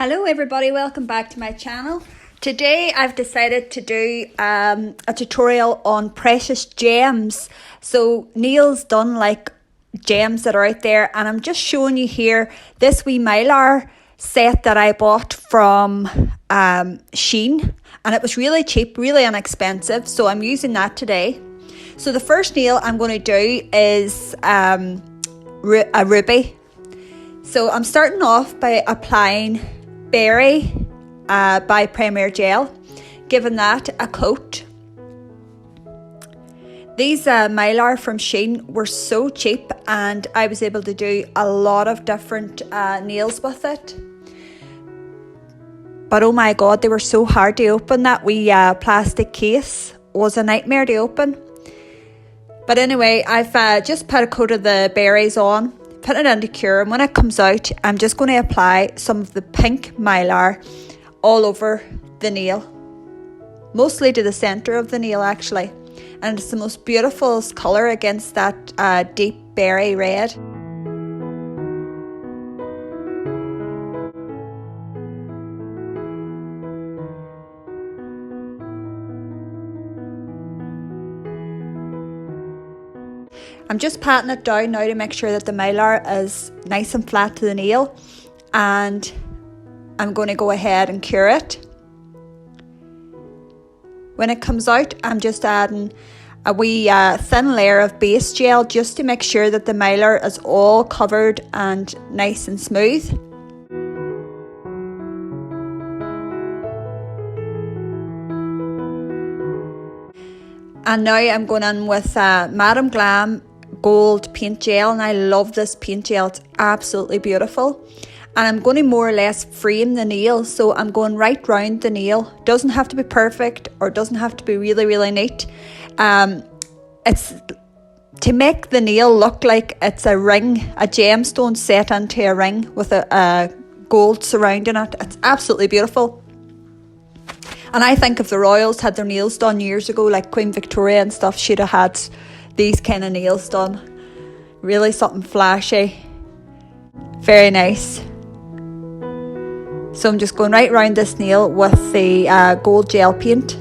Hello everybody, welcome back to my channel. Today I've decided to do a tutorial on precious gems. So Neil's done like gems that are out there, and I'm just showing you here this wee Mylar set that I bought from Shein, and it was really cheap, really inexpensive, so I'm using that today. So the first nail I'm going to do is a ruby. So I'm starting off by applying Berry by Premier Gel, giving that a coat. These Mylar from Shein were so cheap, and I was able to do a lot of different nails with it. But oh my god, they were so hard to open. That wee plastic case was a nightmare to open. But anyway, I've just put a coat of the berries on, put it into cure, and when it comes out, I'm just going to apply some of the pink Mylar all over the nail, mostly to the centre of the nail actually, and it's the most beautiful colour against that deep berry red. I'm just patting it down now to make sure that the Mylar is nice and flat to the nail, and I'm going to go ahead and cure it. When it comes out, I'm just adding a wee thin layer of base gel just to make sure that the Mylar is all covered and nice and smooth. And now I'm going in with Madam Glam gold paint gel, and I love this paint gel, it's absolutely beautiful. And I'm going to more or less frame the nail, so I'm going right round the nail. Doesn't have to be perfect or doesn't have to be really neat. It's to make the nail look like it's a ring, a gemstone set into a ring with a gold surrounding it. It's absolutely beautiful. And I think if the royals had their nails done years ago, like Queen Victoria and stuff, she'd have had these kind of nails done. Really something flashy. Very nice. So I'm just going right round this nail with the gold gel paint.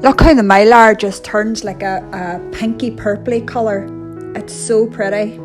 Look how the Mylar just turns like a pinky purpley colour. It's so pretty.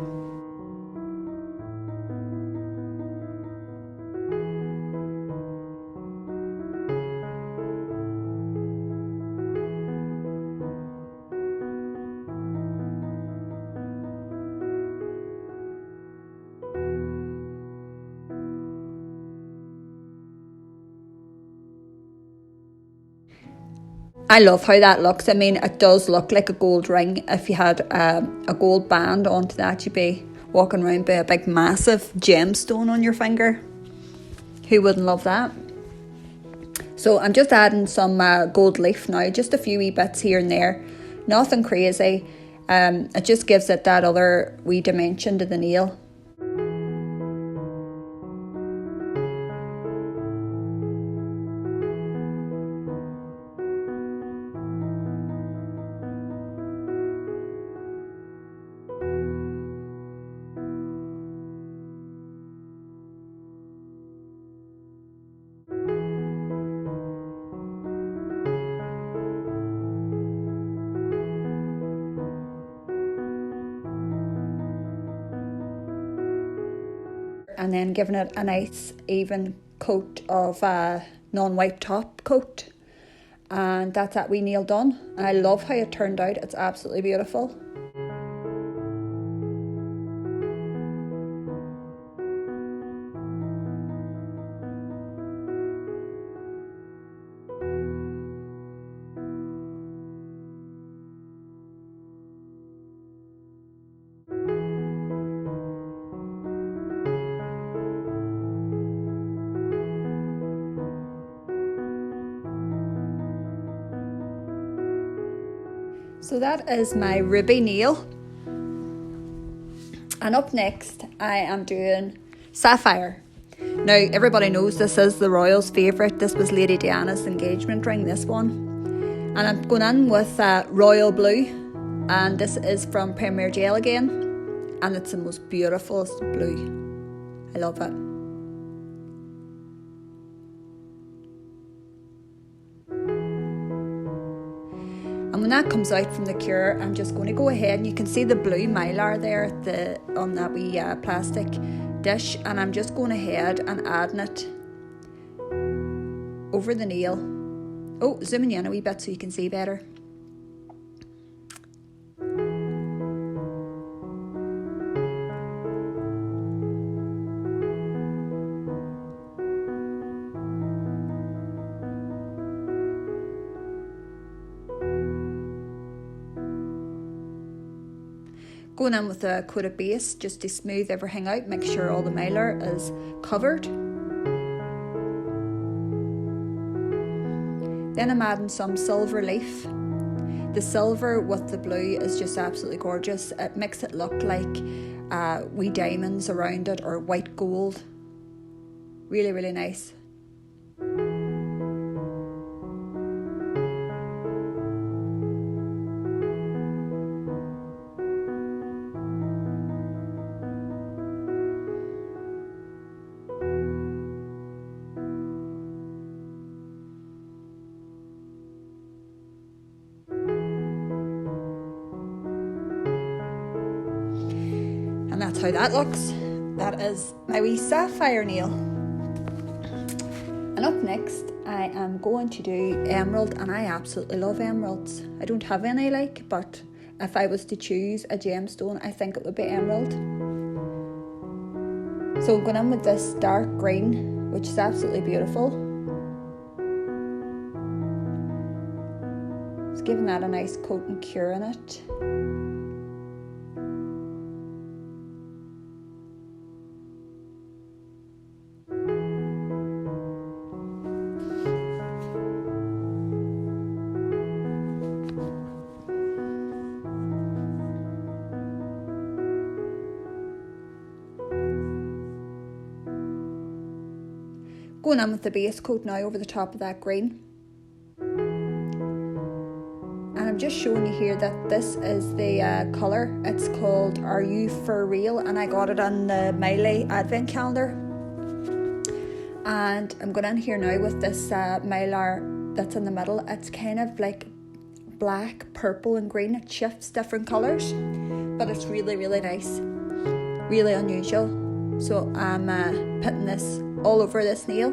I love how that looks. I mean, it does look like a gold ring. If you had a gold band onto that, you'd be walking around with a big massive gemstone on your finger. Who wouldn't love that? So I'm just adding some gold leaf now, just a few wee bits here and there. Nothing crazy. It just gives it that other wee dimension to the nail. And then giving it a nice even coat of non-wipe top coat, and that's that wee nail done. And I love how it turned out. It's absolutely beautiful. So that is my ruby nail. And up next, I am doing Sapphire. Now, everybody knows this is the royals' favourite. This was Lady Diana's engagement ring, this one. And I'm going in with royal blue. And this is from Premier Gel again, and it's the most beautiful blue. I love it. And when that comes out from the cure, I'm just going to go ahead, and you can see the blue Mylar there on that wee plastic dish, and I'm just going ahead and adding it over the nail. Oh, zooming in a wee bit so you can see better. Going in with a coat of base just to smooth everything out, make sure all the Mylar is covered. Then I'm adding some silver leaf. The silver with the blue is just absolutely gorgeous. It makes it look like wee diamonds around it, or white gold. Really, really nice. And that's how that looks. That is my wee sapphire nail. And up next, I am going to do emerald, and I absolutely love emeralds. I don't have any but if I was to choose a gemstone, I think it would be emerald. So I'm going in with this dark green, which is absolutely beautiful. Just giving that a nice coat and cure in it. Going on with the base coat now over the top of that green. And I'm just showing you here that this is the colour. It's called Are You For Real? And I got it on the Mylar advent calendar. And I'm going in here now with this Mylar that's in the middle. It's kind of like black, purple and green. It shifts different colours, but it's really, really nice. Really unusual. So I'm putting this all over this nail.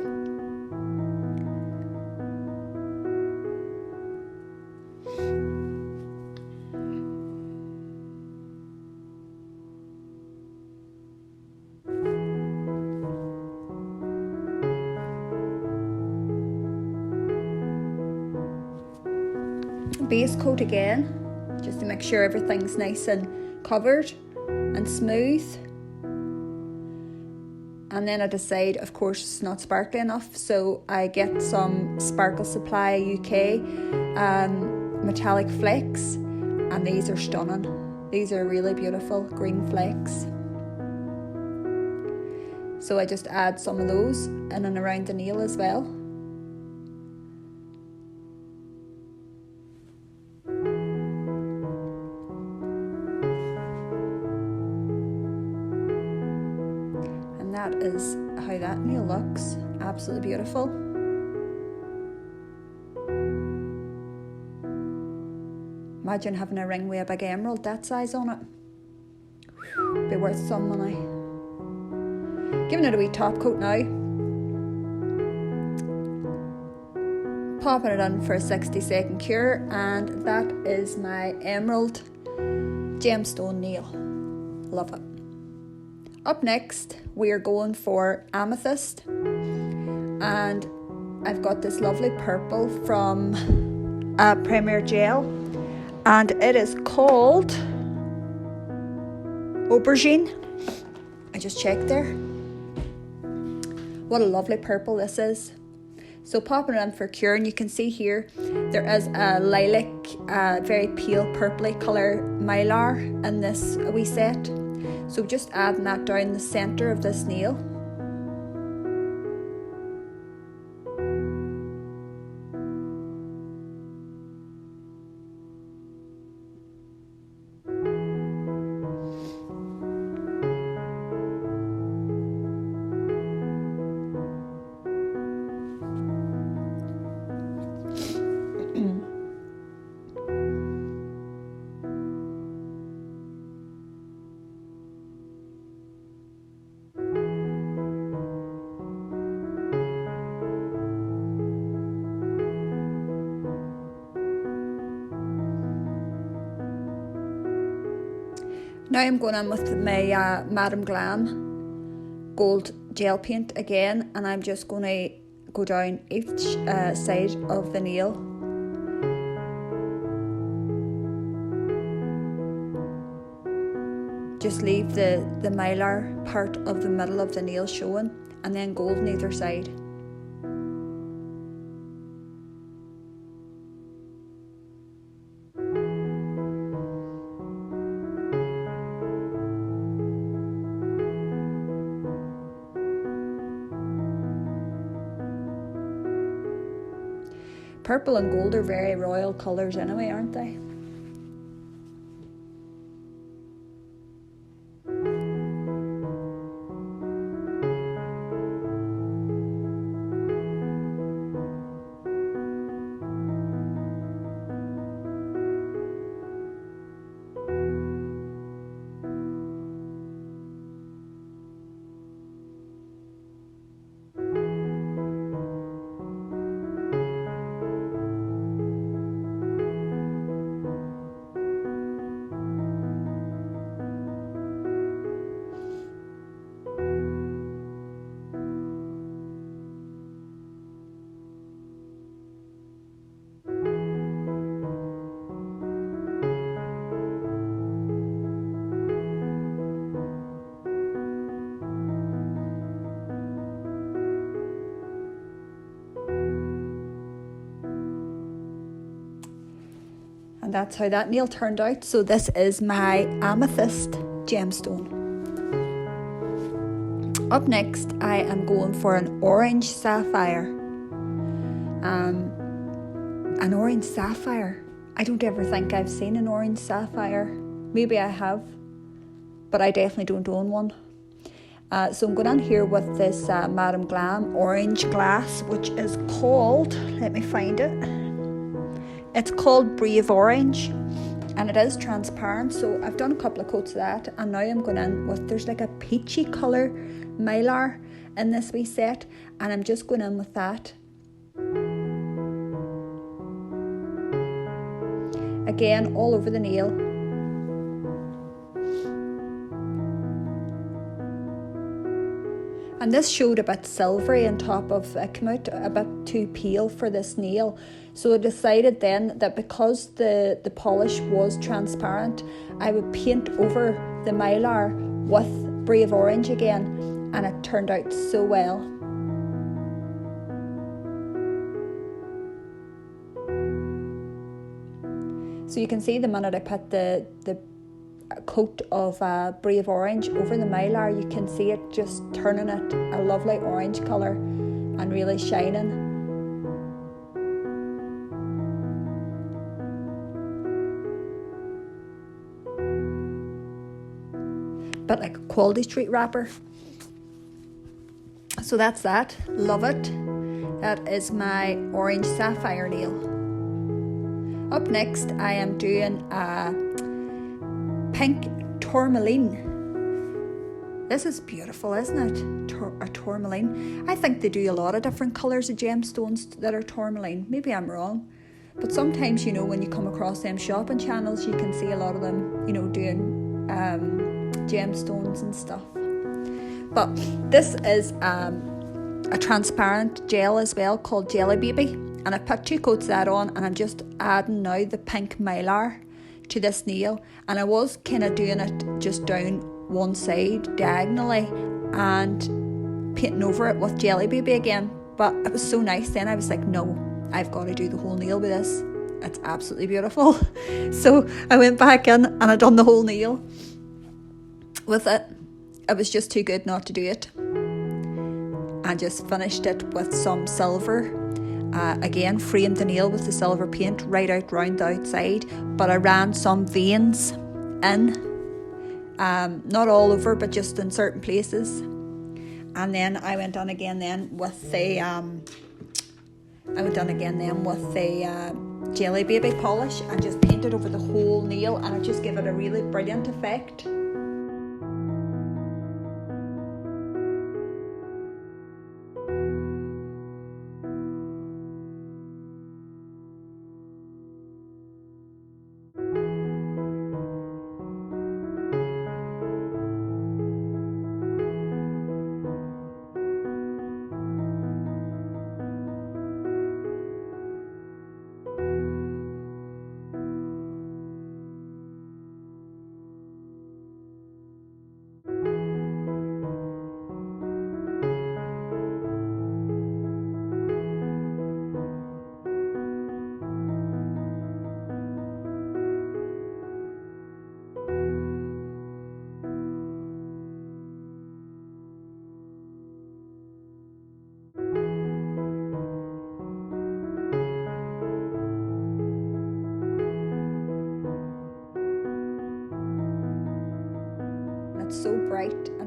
Base coat again, just to make sure everything's nice and covered and smooth. And then I decide, of course, it's not sparkly enough, so I get some Sparkle Supply UK metallic flakes, and these are stunning. These are really beautiful green flakes. So I just add some of those in and around the nail as well. That is how that nail looks. Absolutely beautiful. Imagine having a ring with a big emerald that size on it. Be worth some money. Giving it a wee top coat now. Popping it on for a 60-second cure, and that is my emerald gemstone nail. Love it. Up next, we are going for Amethyst, and I've got this lovely purple from Premier Gel, and it is called Aubergine. I just checked there. What a lovely purple this is. So popping it in for cure, and you can see here there is a lilac, very pale purpley colour Mylar in this wee set. So just adding that down the centre of this nail. Now I'm going in with my Madam Glam gold gel paint again, and I'm just going to go down each side of the nail. Just leave the mylar part of the middle of the nail showing, and then gold on either side. Purple and gold are very royal colours anyway, aren't they? And that's how that nail turned out. So this is my Amethyst gemstone. Up next, I am going for an orange sapphire. An orange sapphire. I don't ever think I've seen an orange sapphire. Maybe I have, but I definitely don't own one. So I'm going on here with this Madam Glam orange glass, which is called, let me find it. It's called Brave Orange, and it is transparent. So I've done a couple of coats of that, and now I'm going in with, there's like a peachy colour Mylar in this wee set, and I'm just going in with that. Again, all over the nail. And this showed a bit silvery on top of, it came out a bit too pale for this nail. So I decided then that because the polish was transparent, I would paint over the Mylar with Brave Orange again, and it turned out so well. So you can see the minute I put the coat of Brave Orange over the Mylar, you can see it just turning it a lovely orange colour and really shining. But like a Quality Street wrapper. So that's that. Love it. That is my orange sapphire nail. Up next, I am doing a pink Tourmaline. This is beautiful, isn't it? A Tourmaline. I think they do a lot of different colours of gemstones that are Tourmaline. Maybe I'm wrong. But sometimes, you know, when you come across them shopping channels, you can see a lot of them, you know, doing gemstones and stuff. But this is a transparent gel as well called Jelly Baby. And I put 2 coats of that on, and I'm just adding now the pink Mylar to this nail, and I was kind of doing it just down one side diagonally and painting over it with Jelly Baby again. But it was so nice then, I was like, no, I've got to do the whole nail with this. It's absolutely beautiful. So I went back in and I done the whole nail with it. It was just too good not to do it. And just finished it with some silver. Again, framed the nail with the silver paint right out round the outside, but I ran some veins in, not all over, but just in certain places. And then I went on again then with the Jelly Baby polish and just painted over the whole nail, and it just gave it a really brilliant effect.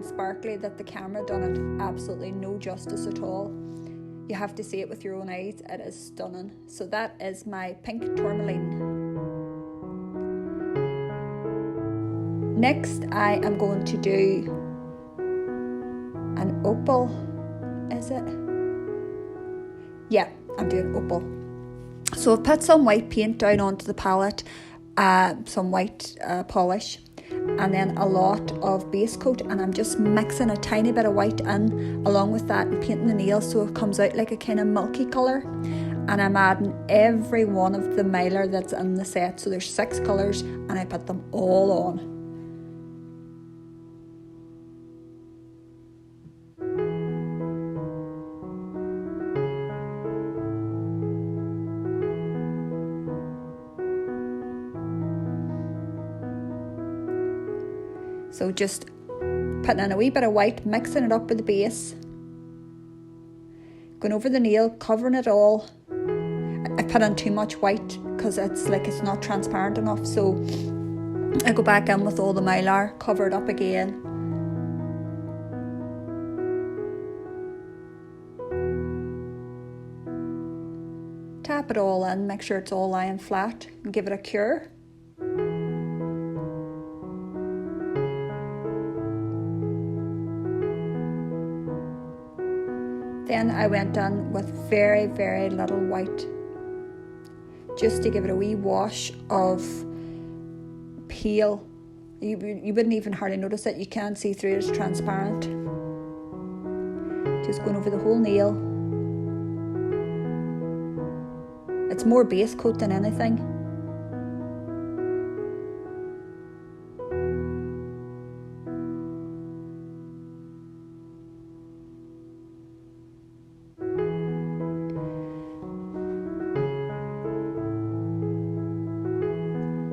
sparkly that the camera done it absolutely no justice at all. You have to see it with your own eyes. It is stunning. So that is my pink tourmaline. Next I am going to do an opal. Is it? Yeah, I'm doing opal. So I've put some white paint down onto the palette, some white polish, and then a lot of base coat, and I'm just mixing a tiny bit of white in along with that and painting the nails so it comes out like a kind of milky colour. And I'm adding every one of the Mylar that's in the set. So there's 6 colours and I put them all on. So just putting in a wee bit of white, mixing it up with the base, going over the nail, covering it all. I put in too much white because it's not transparent enough, so I go back in with all the Mylar, cover it up again. Tap it all in, make sure it's all lying flat, and give it a cure. Then I went in with very, very little white, just to give it a wee wash of pale. You wouldn't even hardly notice it. You can't see through it, it's transparent. Just going over the whole nail. It's more base coat than anything.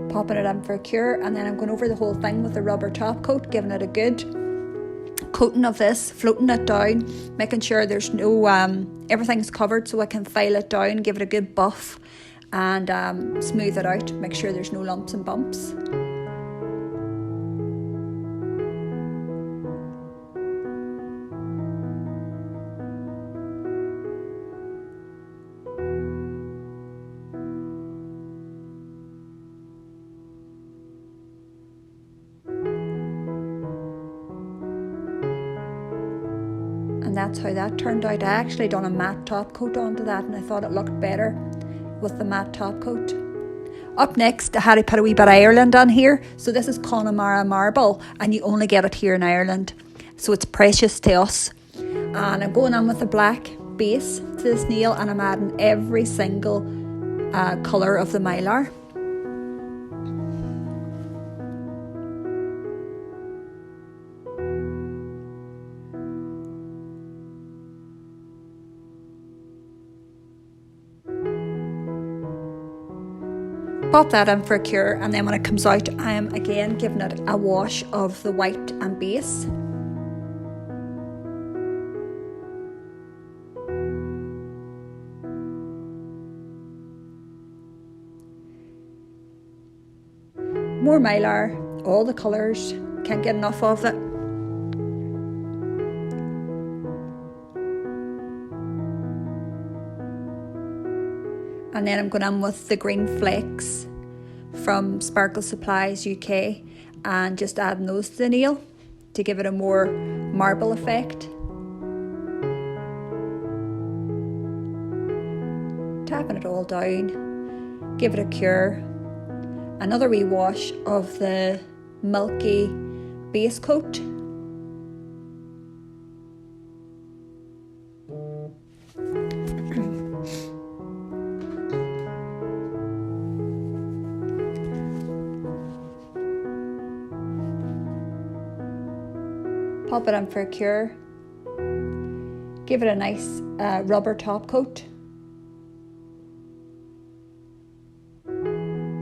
Popping it in for a cure, and then I'm going over the whole thing with a rubber top coat, giving it a good coating of this, floating it down, making sure there's no everything's covered so I can file it down, give it a good buff, and smooth it out, make sure there's no lumps and bumps. And that's how that turned out. I actually done a matte top coat onto that, and I thought it looked better with the matte top coat. Up next, I had to put a wee bit of Ireland on here. So this is Connemara Marble, and you only get it here in Ireland, so it's precious to us. And I'm going on with a black base to this nail, and I'm adding every single colour of the Mylar. Pop that in for a cure, and then when it comes out, I am again giving it a wash of the white and base. More Mylar, all the colours, can't get enough of it. And then I'm going in with the green flakes from Sparkle Supplies UK, and just adding those to the nail to give it a more marble effect. Tapping it all down, give it a cure. Another wee wash of the milky base coat. Pop it in for a cure. Give it a nice rubber top coat.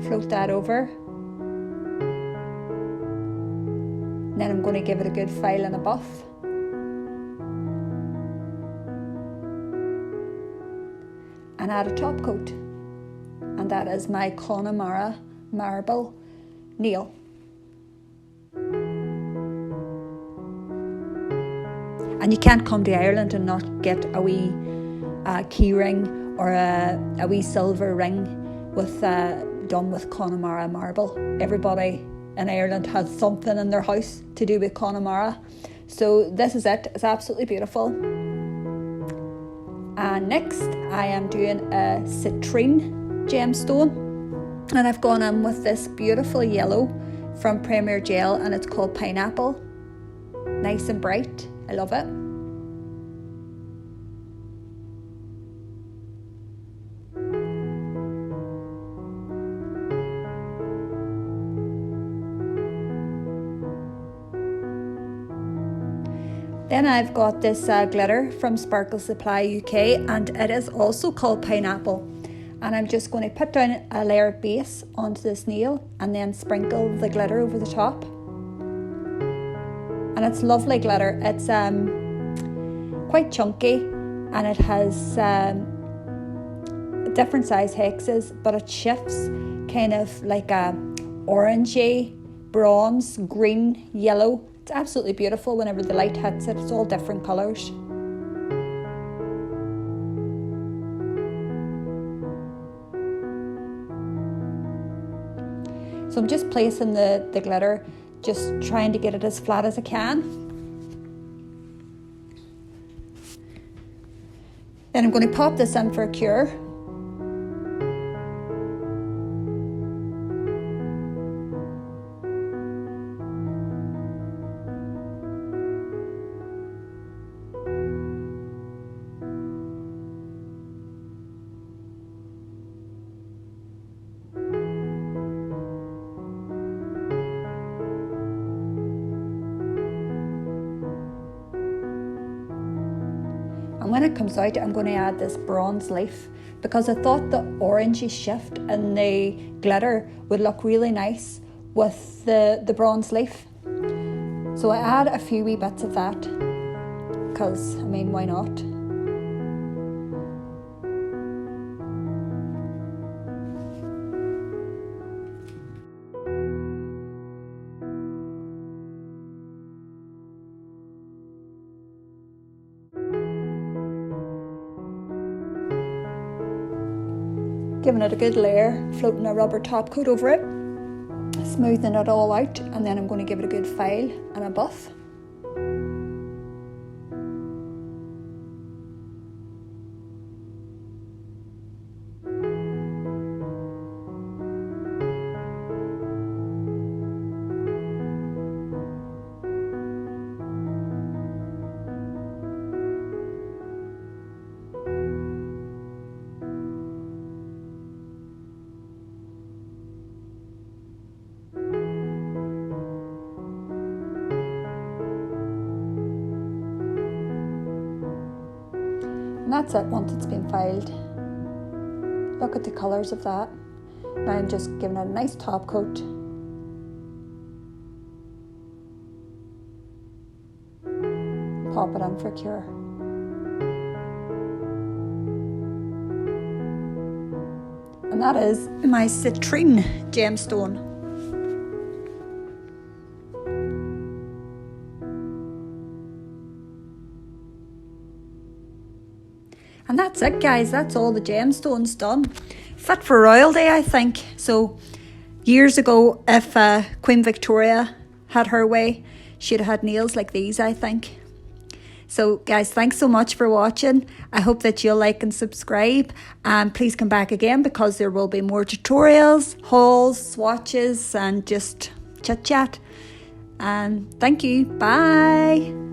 Float that over. And then I'm going to give it a good file and a buff. And add a top coat. And that is my Connemara Marble nail. And you can't come to Ireland and not get a wee key ring or a wee silver ring with done with Connemara marble. Everybody in Ireland has something in their house to do with Connemara. So this is it. It's absolutely beautiful. And next I am doing a Citrine gemstone, and I've gone in with this beautiful yellow from Premier Gel, and it's called Pineapple. Nice and bright. I love it. Then I've got this glitter from Sparkle Supply UK, and it is also called Pineapple. And I'm just going to put down a layer of base onto this nail and then sprinkle the glitter over the top. And it's lovely glitter. It's quite chunky, and it has different size hexes, but it shifts kind of like a orangey, bronze, green, yellow. It's absolutely beautiful whenever the light hits it. It's all different colours. So I'm just placing the glitter, just trying to get it as flat as I can. Then I'm going to pop this in for a cure. And when it comes out, I'm going to add this bronze leaf, because I thought the orangey shift in the glitter would look really nice with the bronze leaf. So I add a few wee bits of that, because, I mean, why not? Giving it a good layer, floating a rubber top coat over it, smoothing it all out, and then I'm going to give it a good file and a buff. And that's it once it's been filed. Look at the colours of that. Now I'm just giving it a nice top coat. Pop it on for cure. And that is my Citrine gemstone. And that's it, guys. That's all the gemstones done. Fit for royalty, I think. So years ago, if Queen Victoria had her way, she'd have had nails like these, I think. So guys, thanks so much for watching. I hope that you'll like and subscribe, and please come back again, because there will be more tutorials, hauls, swatches, and just chit chat. And thank you. Bye.